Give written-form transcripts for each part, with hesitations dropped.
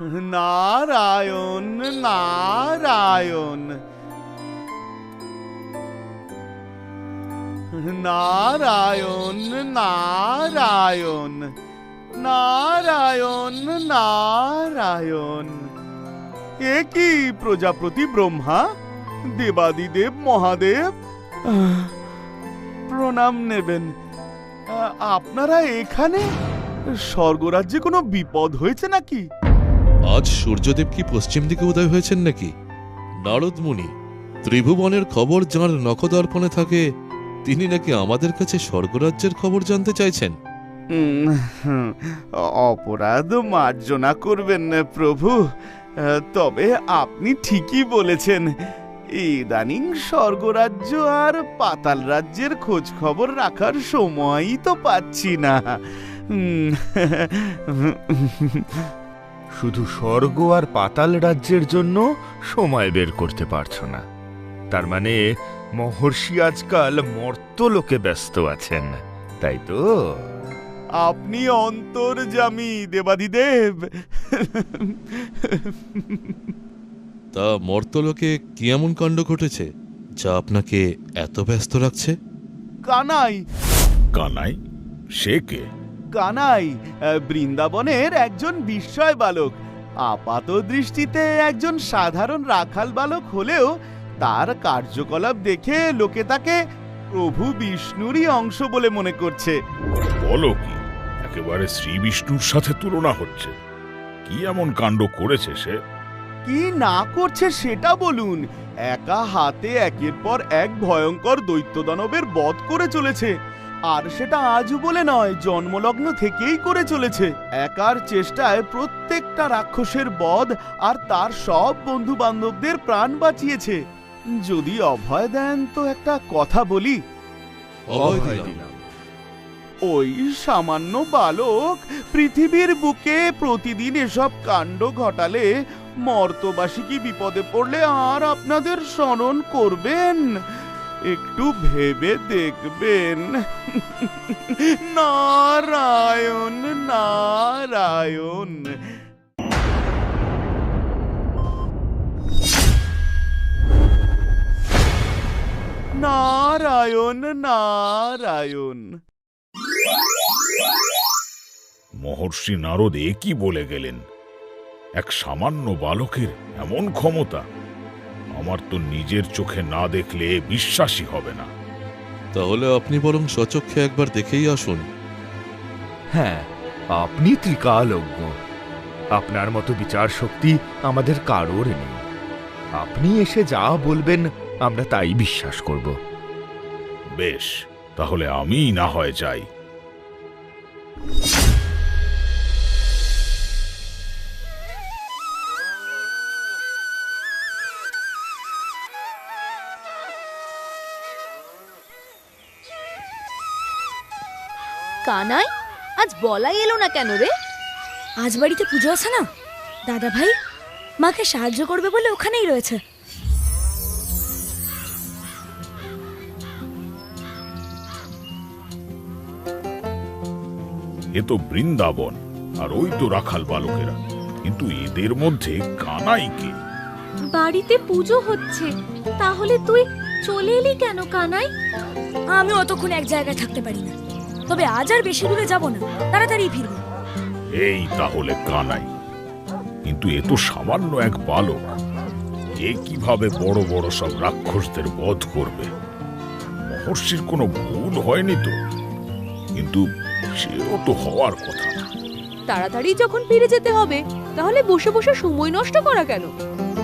নারায়ণ নারায়ণ নারায়ণ নারায়ণ নারায়ণ নারায়ণ। এ কি প্রজাপতি ব্রহ্মা, দেবাদিদেব মহাদেব, প্রণাম নেবেন। আপনারা এখানে? স্বর্গরাজ্যে কোনো বিপদ হয়েছে নাকি? আজ সূর্যদেব কি পশ্চিম দিকে উদয় হয়েছেন নাকি? নারদ মুনি, ত্রিভুবনের খবর যাঁর নখদর্পণে থাকে, তিনি নাকি আমাদের কাছে স্বর্গরাজ্যের খবর জানতে চাইছেন। অপরাধ মার্জনা করবেন প্রভু, তবে আপনি ঠিকই বলেছেন। ইদানিং স্বর্গরাজ্য আর পাতাল রাজ্যের খোঁজ খবর রাখার সময়ই তো পাচ্ছি না। শুধু স্বর্গ আর পাতাল রাজ্যের জন্য সময় বের করতে পারছো না? তার মানে মহর্ষি আজকাল মর্তলোকে ব্যস্ত আছেন, তাই তো? আপনি অন্তর্যামী দেবাদিদেব। তা মর্তলোকে কি এমন কাণ্ড ঘটেছে যা আপনাকে এত ব্যস্ত রাখছে? কানাই। কানাই? সে কে? কানাই বৃন্দাবনের একজন বিস্ময় বালক। আপাত দৃষ্টিতে একজন সাধারণ রাখাল বালক হলেও তার কার্যকলাপ দেখে লোকে তাকে প্রভু বিষ্ণুরই অংশ বলে মনে করছে। বলো কি, একেবারে শ্রী বিষ্ণুর সাথে তুলনা হচ্ছে? কি এমন কাণ্ড করেছে সে? কি না করছে সেটা বলুন। একা হাতে একের পর এক ভয়ঙ্কর দৈত্য দানবের বধ করে চলেছে, আর সেটা আজ বলে নয়, জন্মলগ্ন থেকেই করে চলেছে। একার চেষ্টায় প্রত্যেকটা রাক্ষসের বধ আর তার সব বন্ধু বান্ধবদের প্রাণ বাঁচিয়েছে। যদি অভয় দেন তো একটা কথা বলি। ওই সামান্য বালক পৃথিবীর বুকে প্রতিদিন এসব কাণ্ড ঘটালে মর্তবাসী কি বিপদে পড়লে আর আপনাদের স্মরণ করবেন? একটু ভেবে দেখবেন। নারায়ণ নারায়ণ। নারায়ণ নারায়ণ। মহর্ষি নারদ এ কি বলে গেলেন? এক সামান্য বালকের এমন ক্ষমতা? আমার তো নিজের চোখে না দেখলে বিশ্বাসই হবে না। তাহলে আপনি বরং স্বচক্ষে একবার দেখেই আসুন। হ্যাঁ, আপনি ত্রিকালজ্ঞ। আপনার মতো বিচার শক্তি আমাদের কারোর নেই। আপনি এসে যা বলবেন আমরা তাই বিশ্বাস করব। বেশ, তাহলে আমিই না হয় যাই। কানাই, আজ বলাই এলো না কেন রে? আজ বাড়িতে পুজো আছে না, দাদা ভাই মাকে সাহায্য করবে বলে ওখানেই রয়েছে। এ তো বৃন্দাবন, আর ওই তো রাখাল বালকেরা, কিন্তু এদের মধ্যে কানাই কে? বাড়িতে পুজো হচ্ছে, তাহলে তুই চলে এলি কেন কানাই? আমি অতক্ষণ এক জায়গায় থাকতে পারি না, তবে আজ আর বেশি দূরে যাব না, তাড়াতাড়ি ফিরবো। এই তাহলে কানাই, কিন্তু এ তো সামান্য এক বালক। এ কিভাবে বড় বড় সব রাক্ষসদের বধ করবে? মহর্ষির কোনো ভুল হয়নি তো? কিন্তু সেও তো হওয়ার কথা না। তাড়াতাড়ি যখন ফিরে যেতে হবে, তাহলে বসে বসে সময় নষ্ট করা কেন?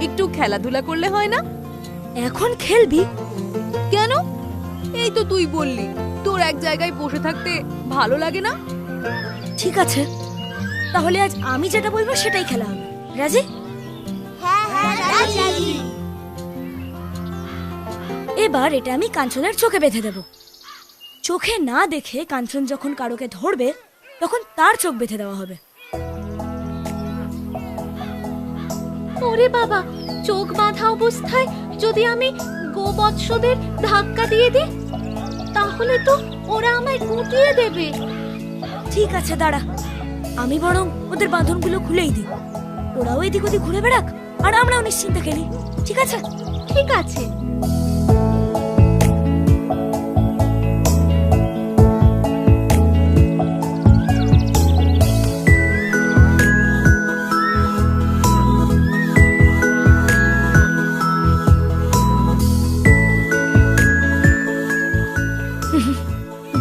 একটু খেলাধুলা করলে হয় না? এখন খেলবি কেন? এই তো তুই বললি তোর এক জায়গায় বসে থাকতে ভালো লাগে না। ঠিক আছে, তাহলে আজ আমি যেটা বলবো সেটাই খেলা হবে। রাজি? এবার এটা আমি কাঞ্চনের চোখে বেঁধে দেব। চোখে না দেখে কাঞ্চন যখন কারোকে ধরবে তখন তার চোখ বেঁধে দেওয়া হবে। ওরে বাবা, চোখ বাঁধা অবস্থায় যদি আমি গোবৎসদের ধাক্কা দিয়ে দিই, তাহলে তো ওরা আমায় কুটিয়ে দেবে। ঠিক আছে, দাঁড়া, আমি বরং ওদের বাঁধনগুলো খুলেই দিই। ওরাও এদিক ওদিক ঘুরে বেড়াক আর আমরাও নিশ্চিন্তে খেলি, ঠিক আছে? ঠিক আছে।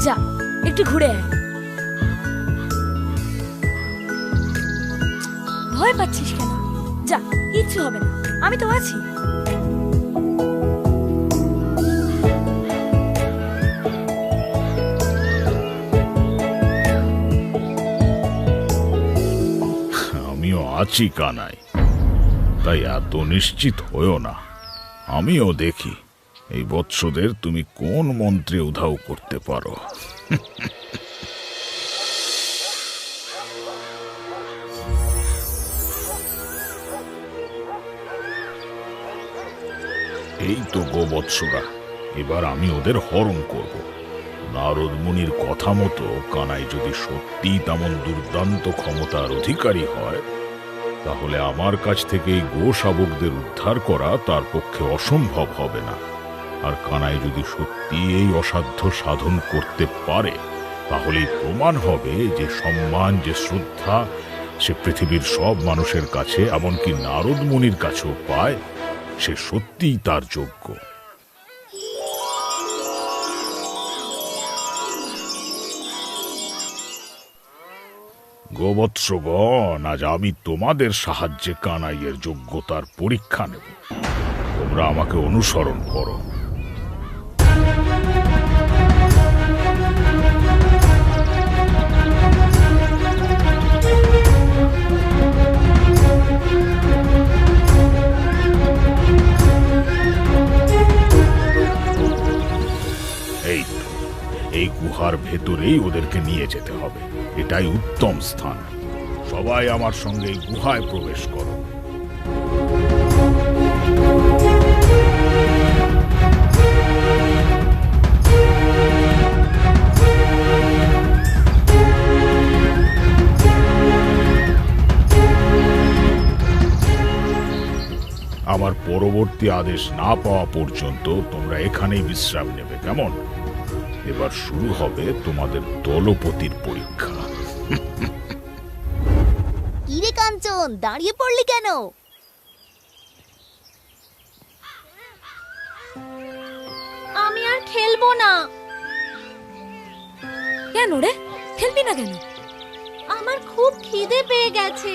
যা একটু ঘুরে আয়। ভয় পাচ্ছিস কেন? যা, কিচ্ছু হবে না, আমি তো আছি। আমিও আছি কানাই, তাই এত নিশ্চিত হয়েও না। আমিও দেখি এই বৎসদের তুমি কোন মন্ত্রে উধাও করতে পারো। এই তো গোবৎসরা, এবার আমি ওদের হরণ করব। নারদ মুনির কথা মতো কানাই যদি সত্যিই তেমন দুর্দান্ত ক্ষমতার অধিকারী হয়, তাহলে আমার কাছ থেকে এই গো শাবকদের উদ্ধার করা তার পক্ষে অসম্ভব হবে না। আর কানাই যদি সত্যি এই অসাধ্য সাধন করতে পারে, তাহলেই প্রমাণ হবে যে সম্মান, যে শ্রদ্ধা সে পৃথিবীর সব মানুষের কাছে, এমনকি নারদ মুনির কাছেও পায়, সে সত্যিই তার যোগ্য। গোবৎসগণ, আজ আমি তোমাদের সাহায্যে কানাইয়ের যোগ্যতার পরীক্ষা নেব। তোমরা আমাকে অনুসরণ করো। এই তো, এই গুহার ভেতরেই ওদেরকে নিয়ে যেতে হবে। এটাই উত্তম স্থান। সবাই আমার সঙ্গে এই গুহায় প্রবেশ করো। আমার পরবর্তী আদেশ না পাওয়া পর্যন্ত তোমরা এখানেই বিশ্রাম নেবে, কেমন? এবার শুরু হবে তোমাদের দলপতির পরীক্ষা। কিরে কাঞ্চন, দাঁড়িয়ে পড়লি কেন? আমি আর খেলবো না। কেন রে, খেলবি না কেন? আমার খুব খিদে পেয়ে গেছে।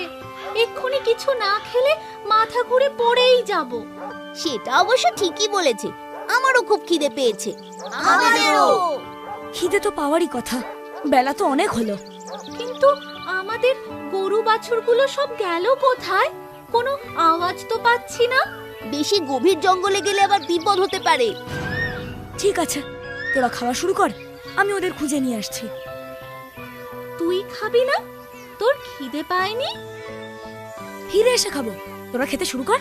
এক্ষুনি কিছু না খেলে মাথা ঘুরে পড়েই যাব। সেটা অবশ্য ঠিকই বলেছে, আমারও খুব খিদে পেয়েছে। আমাদেরও। খিদে তো পাওয়ারই কথা, বেলা তো অনেক হলো। কিন্তু আমাদের গরু বাছুরগুলো সব গেল কোথায়? কোনো আওয়াজ তো পাচ্ছি না। বেশি গভীর জঙ্গলে গেলে আবার বিপদ হতে পারে। ঠিক আছে, তোরা খাওয়া শুরু কর, আমি ওদের খুঁজে নিয়ে আসছি। তুই খাবি না? তোর খিদে পায়নি? ফিরে এসে খাবো, তোরা খেতে শুরু কর।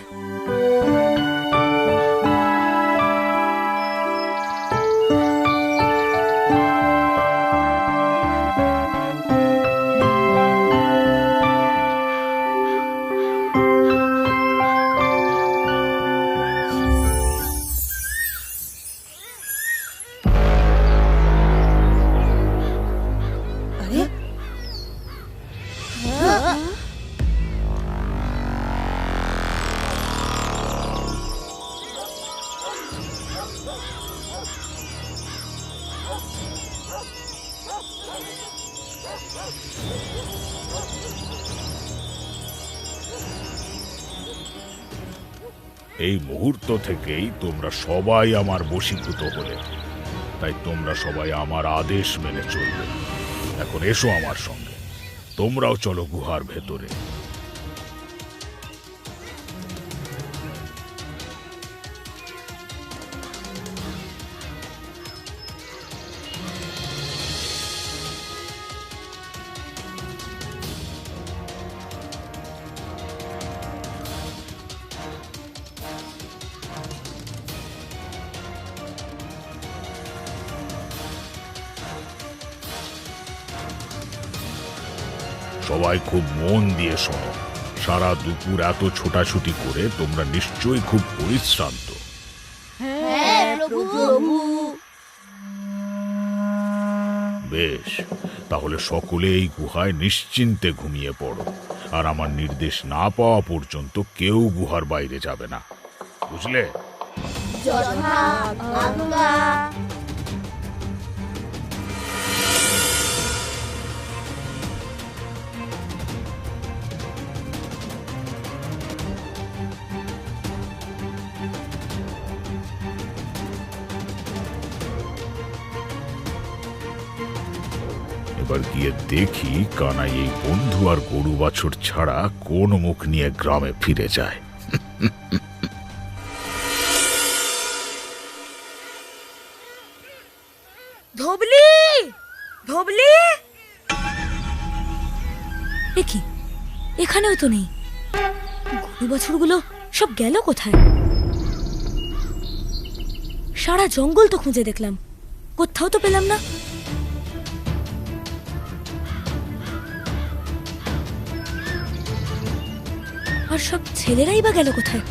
এই মুহূর্ত থেকেই তোমরা সবাই আমার বশীভূত হলে, তাই তোমরা সবাই আমার আদেশ মেনে চলবে। এখন এসো আমার সঙ্গে, তোমরাও চলো গুহার ভেতরে। সবাই খুব মন দিয়ে শোনো। সারা দুপুর এত ছোটাছুটি করে তোমরা নিশ্চয়ই খুব পরিশ্রান্ত। হ্যাঁ প্রভু। বেশ, তাহলে সকলে এই গুহায় নিশ্চিন্তে ঘুমিয়ে পড়ো, আর আমার নির্দেশ না পাওয়া পর্যন্ত কেউ গুহার বাইরে যাবে না, বুঝলে? যথা আজ্ঞা। এবার গিয়ে দেখি কানাই এই বন্ধু আর গরু বাছুর ছাড়া কোন মুখ নিয়ে গ্রামে ফিরে যায়। ধবলি, ধবলি, এ কি, এখানেও তো নেই। গরু বাছুরগুলো সব গেল কোথায়? সারা জঙ্গল তো খুঁজে দেখলাম, কোথাও তো পেলাম না। আর সব ছেলেরাই বা গেল কোথায়?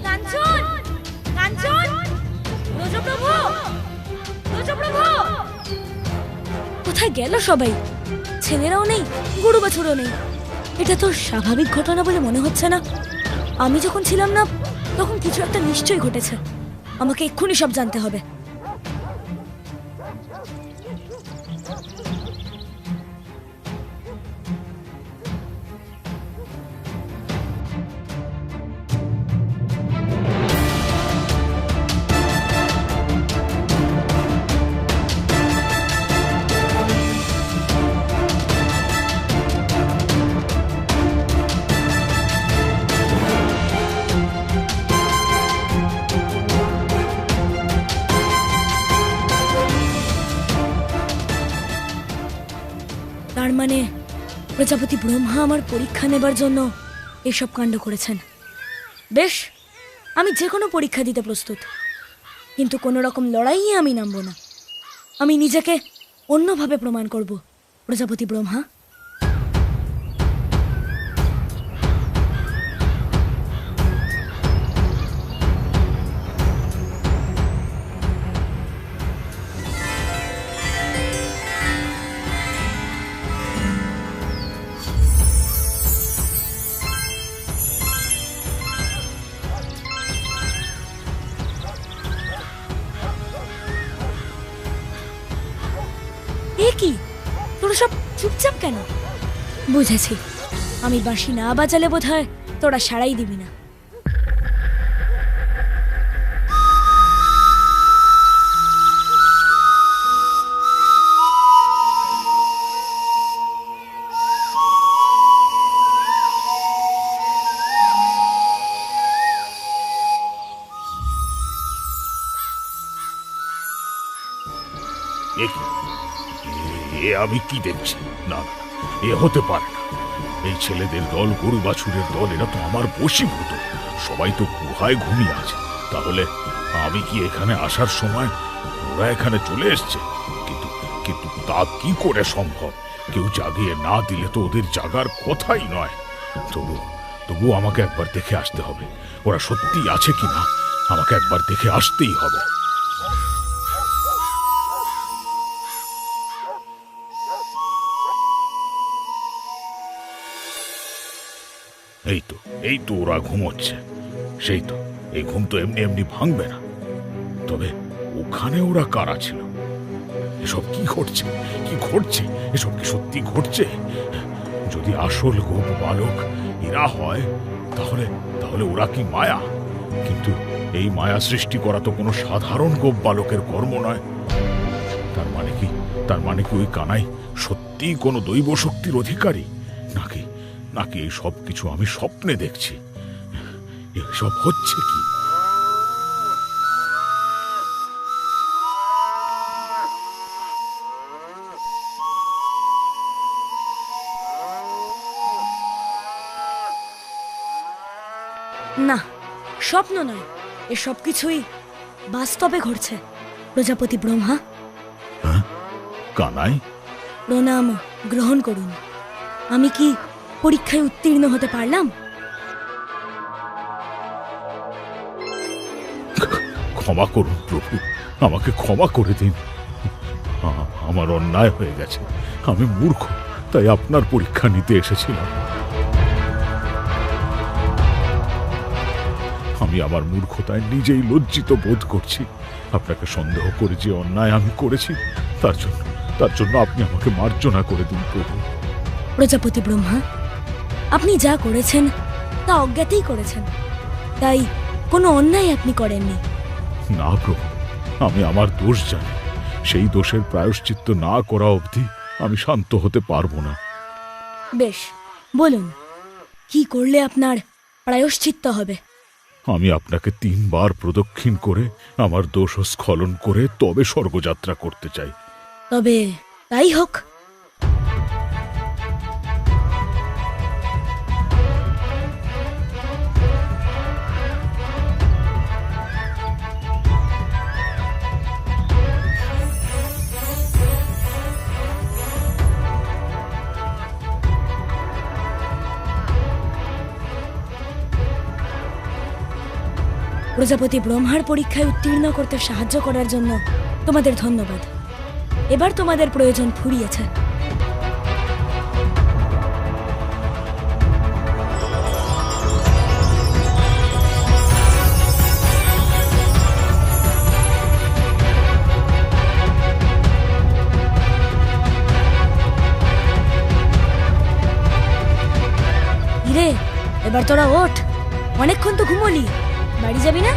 কাঞ্চন, কাঞ্চন, রজপ্রভু, রজপ্রভু, কোথায় গেল সবাই? ছেলেরাও নেই, গরু বাছুরও নেই। এটা তো স্বাভাবিক ঘটনা বলে মনে হচ্ছে না। আমি যখন ছিলাম না তখন কিছু একটা নিশ্চয়ই ঘটেছে। আমাকে এক্ষুনি সব জানতে হবে। তার মানে প্রজাপতি ব্রহ্মা আমার পরীক্ষা নেবার জন্য এসব কাণ্ড করেছেন। বেশ, আমি যে কোনো পরীক্ষা দিতে প্রস্তুত, কিন্তু কোনো রকম লড়াইয়ে আমি নামবো না। আমি নিজেকে অন্যভাবে প্রমাণ করব প্রজাপতি ব্রহ্মা। এ কি, তোরা সব চুপচাপ কেন? বুঝেছি, আমি বাঁশি না বাজালে বোধহয় তোরা সাড়াই দিবি না। এ কি? এ আমি কি দেখছি? না না, এ হতে পারে না। এই ছেলেদের দল, গরু বাছুরের দল, এরা তো আমার বশীভূত। সবাই তো গুহায় ঘুমিয়ে আছে। তাহলে আমি কি এখানে আসার সময় ওরা এখানে চলে এসছে? কিন্তু কিন্তু তা কি করে সম্ভব? কেউ জাগিয়ে না দিলে তো ওদের জাগার কথাই নয়। তবু আমাকে একবার দেখে আসতে হবে। ওরা সত্যি আছে কিনা আমাকে একবার দেখে আসতেই হবে। এই তো ওরা ঘুমোচ্ছে। সেই তো, এই ঘুম তো এমনি এমনি ভাঙবে না। তবে ওখানে ওরা কারা ছিল? এসব কি ঘটছে? কি ঘটছে? এসব কি সত্যি ঘটছে? যদি আসল গোপ বালক এরা হয়, তাহলে ওরা কি মায়া? কিন্তু এই মায়া সৃষ্টি করা তো কোনো সাধারণ গোপ বালকের কর্ম নয়। তার মানে কি ওই কানাই সত্যি কোনো দৈব শক্তির অধিকারী? নাকি এই সব কিছু আমি স্বপ্নে দেখছি? এসব হচ্ছে কি? না, স্বপ্ন নয়, এ সব কিছুই বাস্তবে ঘটছে। প্রজাপতি ব্রহ্মা, কানাই, প্রণাম গ্রহণ করুন। আমি কি পরীক্ষায় উত্তীর্ণ হতে পারলাম? ক্ষমা করুন প্রভু, আমাকে ক্ষমা করে দিন। আমার অন্যায় হয়ে গেছে, আমি মূর্খ, তাই আপনার পরীক্ষা নিতে এসেছিলাম। আমি আমার মূর্খতায় নিজেই লজ্জিত বোধ করছি। আপনাকে সন্দেহ করে যে অন্যায় আমি করেছি, তার জন্য আপনি আমাকে মার্জনা করে দিন প্রভু। প্রজাপতি ব্রহ্মা, আপনি যা করেছেন তা অজ্ঞাতেই করেছেন, তাই কোনো অন্যায় আপনি করেননি। না প্রভু, আমি আমার দোষ জানি। সেই দোষের প্রায়শ্চিত্ত না করা অবধি আমি শান্ত হতে পারবো না। বেশ, বলুন কি করলে আপনার প্রায়শ্চিত্ত হবে? আমি আপনাকে 3 বার প্রদক্ষিণ করে আমার দোষ স্খলন করে তবে স্বর্গযাত্রা করতে চাই। তবে তাই হোক। প্রজাপতি ব্রহ্মার পরীক্ষায় উত্তীর্ণ করতে সাহায্য করার জন্য তোমাদের ধন্যবাদ। এবার তোমাদের প্রয়োজন ফুরিয়েছে। ইরে, এবার তোরা ওঠ, অনেকক্ষণ তো ঘুমোলি, বাড়ি যাবি না?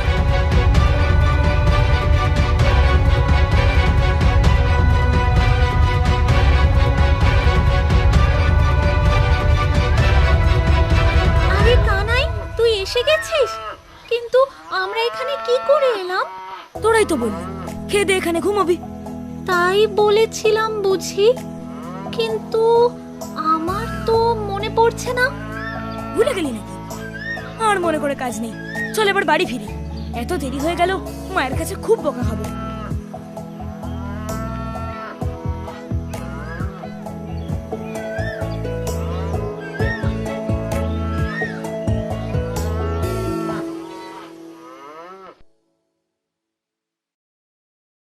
আরে কানাই, তুই এসে গেছিস? কিন্তু আমরা এখানে কি করে এলাম? তোরাই তো বললি খেয়ে দে এখানে ঘুমাবি। তাই বলেছিলাম বুঝি, কিন্তু আমার তো মনে পড়ছে না। ভুলে গেলি নাকি? আর মনে করে কাজ নেই, চল এবার বাড়ি ফিরি। এত দেরি হয়ে গেল, মায়ের কাছে খুব বকা খাবো।